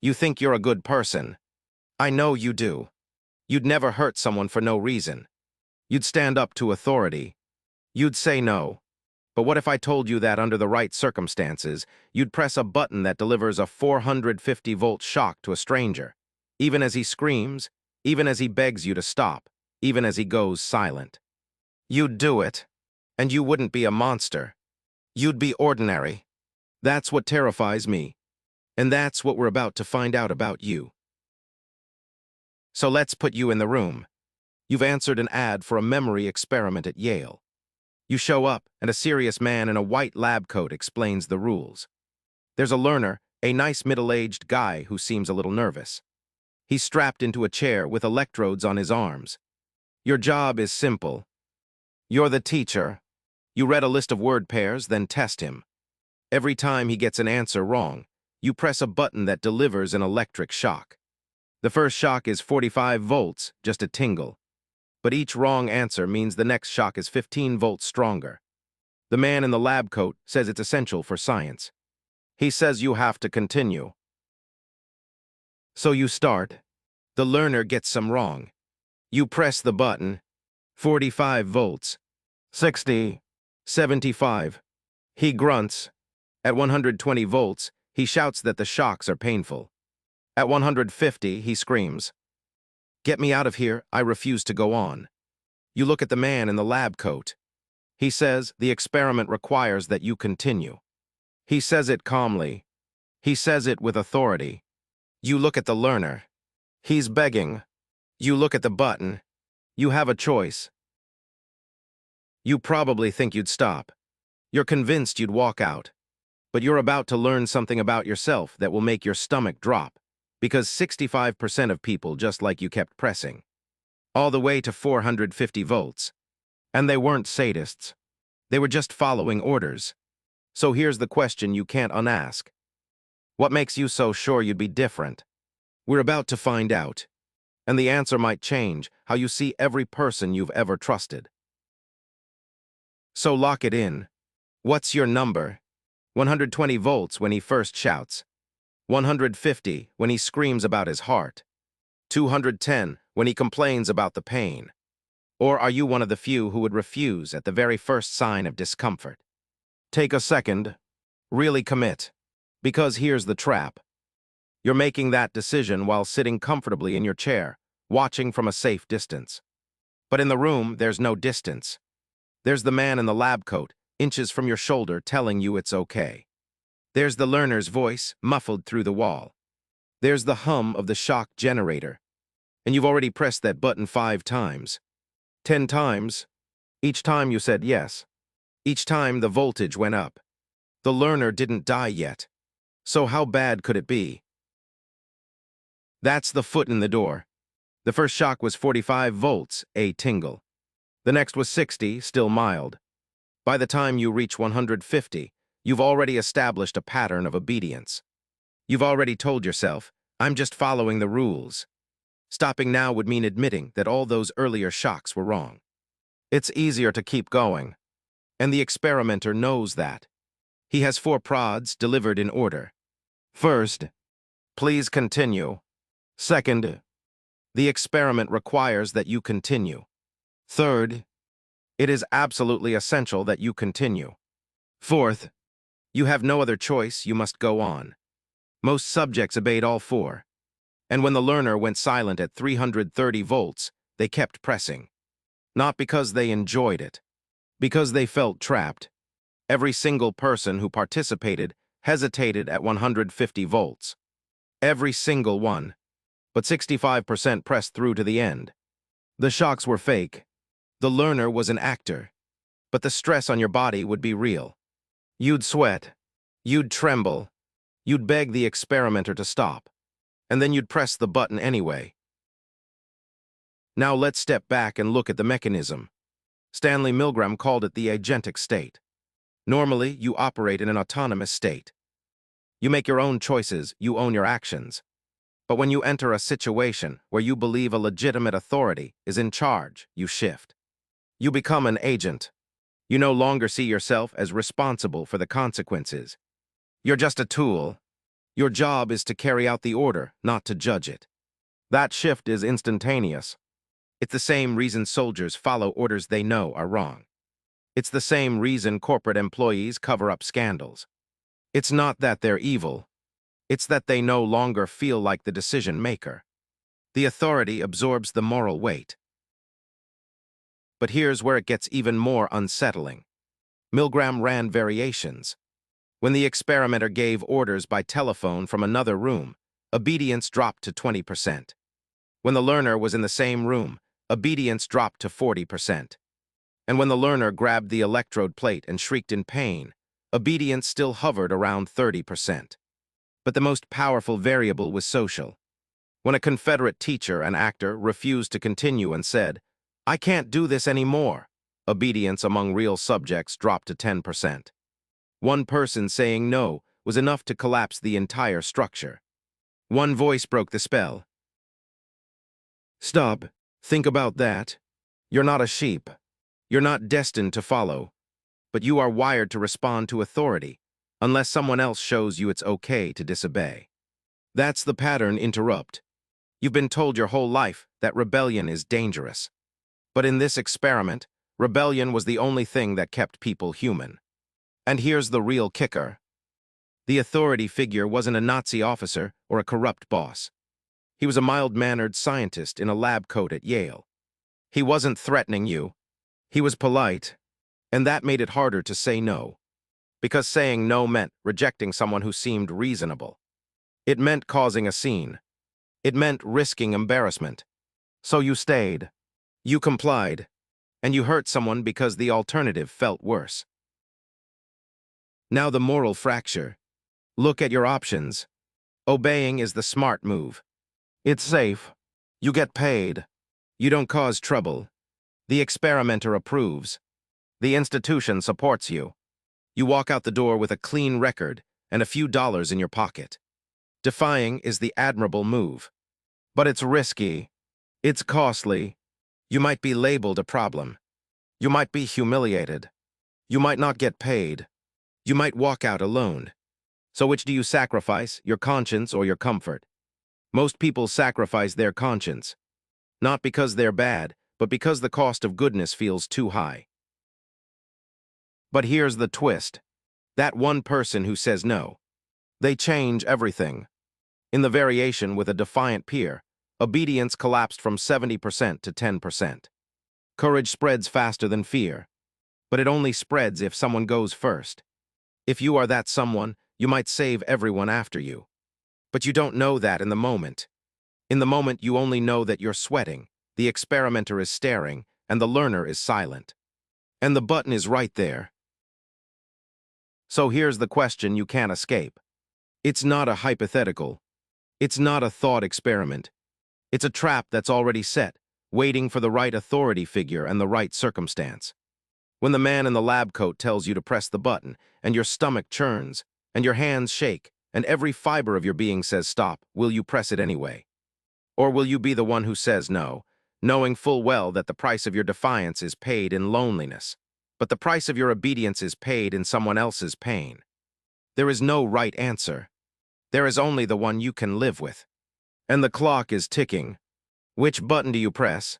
You think you're a good person. I know you do. You'd never hurt someone for no reason. You'd stand up to authority. You'd say no. But what if I told you that under the right circumstances, you'd press a button that delivers a 450-volt shock to a stranger, even as he screams, even as he begs you to stop, even as he goes silent? You'd do it, and you wouldn't be a monster. You'd be ordinary. That's what terrifies me, and that's what we're about to find out about you. So let's put you in the room. You've answered an ad for a memory experiment at Yale. You show up, and a serious man in a white lab coat explains the rules. There's a learner, a nice middle-aged guy who seems a little nervous. He's strapped into a chair with electrodes on his arms. Your job is simple. You're the teacher. You read a list of word pairs, then test him. Every time he gets an answer wrong, you press a button that delivers an electric shock. The first shock is 45 volts, just a tingle. But each wrong answer means the next shock is 15 volts stronger. The man in the lab coat says it's essential for science. He says you have to continue. So you start. The learner gets some wrong. You press the button. 45 volts. 60. 75. He grunts. At 120 volts, he shouts that the shocks are painful. At 150, he screams, "Get me out of here, I refuse to go on." You look at the man in the lab coat. He says the experiment requires that you continue. He says it calmly. He says it with authority. You look at the learner. He's begging. You look at the button. You have a choice. You probably think you'd stop. You're convinced you'd walk out. But you're about to learn something about yourself that will make your stomach drop, because 65% of people just like you kept pressing, all the way to 450 volts. And they weren't sadists. They were just following orders. So here's the question you can't unask. What makes you so sure you'd be different? We're about to find out. And the answer might change how you see every person you've ever trusted. So lock it in. What's your number? 120 volts when he first shouts. 150 when he screams about his heart. 210 when he complains about the pain. Or are you one of the few who would refuse at the very first sign of discomfort? Take a second. Really commit. Because here's the trap. You're making that decision while sitting comfortably in your chair, watching from a safe distance. But in the room, there's no distance. There's the man in the lab coat, inches from your shoulder, telling you it's okay. There's the learner's voice, muffled through the wall. There's the hum of the shock generator. And you've already pressed that button 5 times. 10 times. Each time you said yes. Each time the voltage went up. The learner didn't die yet. So how bad could it be? That's the foot in the door. The first shock was 45 volts, a tingle. The next was 60, still mild. By the time you reach 150, you've already established a pattern of obedience. You've already told yourself, I'm just following the rules. Stopping now would mean admitting that all those earlier shocks were wrong. It's easier to keep going. And the experimenter knows that. He has 4 prods delivered in order. First, please continue. Second, the experiment requires that you continue. Third, it is absolutely essential that you continue. Fourth, you have no other choice, you must go on. Most subjects obeyed all 4. And when the learner went silent at 330 volts, they kept pressing. Not because they enjoyed it, because they felt trapped. Every single person who participated hesitated at 150 volts. Every single one. But 65% pressed through to the end. The shocks were fake. The learner was an actor. But the stress on your body would be real. You'd sweat. You'd tremble. You'd beg the experimenter to stop. And then you'd press the button anyway. Now let's step back and look at the mechanism. Stanley Milgram called it the agentic state. Normally, you operate in an autonomous state. You make your own choices, you own your actions. But when you enter a situation where you believe a legitimate authority is in charge, you shift. You become an agent. You no longer see yourself as responsible for the consequences. You're just a tool. Your job is to carry out the order, not to judge it. That shift is instantaneous. It's the same reason soldiers follow orders they know are wrong. It's the same reason corporate employees cover up scandals. It's not that they're evil. It's that they no longer feel like the decision maker. The authority absorbs the moral weight. But here's where it gets even more unsettling. Milgram ran variations. When the experimenter gave orders by telephone from another room, obedience dropped to 20%. When the learner was in the same room, obedience dropped to 40%. And when the learner grabbed the electrode plate and shrieked in pain, obedience still hovered around 30%. But the most powerful variable was social. When a Confederate teacher and actor refused to continue and said, "I can't do this anymore," obedience among real subjects dropped to 10%. One person saying no was enough to collapse the entire structure. One voice broke the spell. "Stop. Think about that. You're not a sheep. You're not destined to follow. But you are wired to respond to authority, unless someone else shows you it's okay to disobey." That's the pattern interrupt. You've been told your whole life that rebellion is dangerous. But in this experiment, rebellion was the only thing that kept people human. And here's the real kicker. The authority figure wasn't a Nazi officer or a corrupt boss. He was a mild-mannered scientist in a lab coat at Yale. He wasn't threatening you. He was polite, and that made it harder to say no. Because saying no meant rejecting someone who seemed reasonable. It meant causing a scene. It meant risking embarrassment. So you stayed. You complied. And you hurt someone because the alternative felt worse. Now the moral fracture. Look at your options. Obeying is the smart move. It's safe. You get paid. You don't cause trouble. The experimenter approves. The institution supports you. You walk out the door with a clean record and a few dollars in your pocket. Defying is the admirable move. But it's risky. It's costly. You might be labeled a problem. You might be humiliated. You might not get paid. You might walk out alone. So which do you sacrifice, your conscience or your comfort? Most people sacrifice their conscience. Not because they're bad, but because the cost of goodness feels too high. But here's the twist. That one person who says no. They change everything. In the variation with a defiant peer, obedience collapsed from 70% to 10%. Courage spreads faster than fear. But it only spreads if someone goes first. If you are that someone, you might save everyone after you. But you don't know that in the moment. In the moment, you only know that you're sweating, the experimenter is staring, and the learner is silent. And the button is right there. So here's the question you can't escape. It's not a hypothetical. It's not a thought experiment. It's a trap that's already set, waiting for the right authority figure and the right circumstance. When the man in the lab coat tells you to press the button, and your stomach churns, and your hands shake, and every fiber of your being says stop, will you press it anyway? Or will you be the one who says no, knowing full well that the price of your defiance is paid in loneliness, but the price of your obedience is paid in someone else's pain? There is no right answer. There is only the one you can live with. And the clock is ticking. Which button do you press?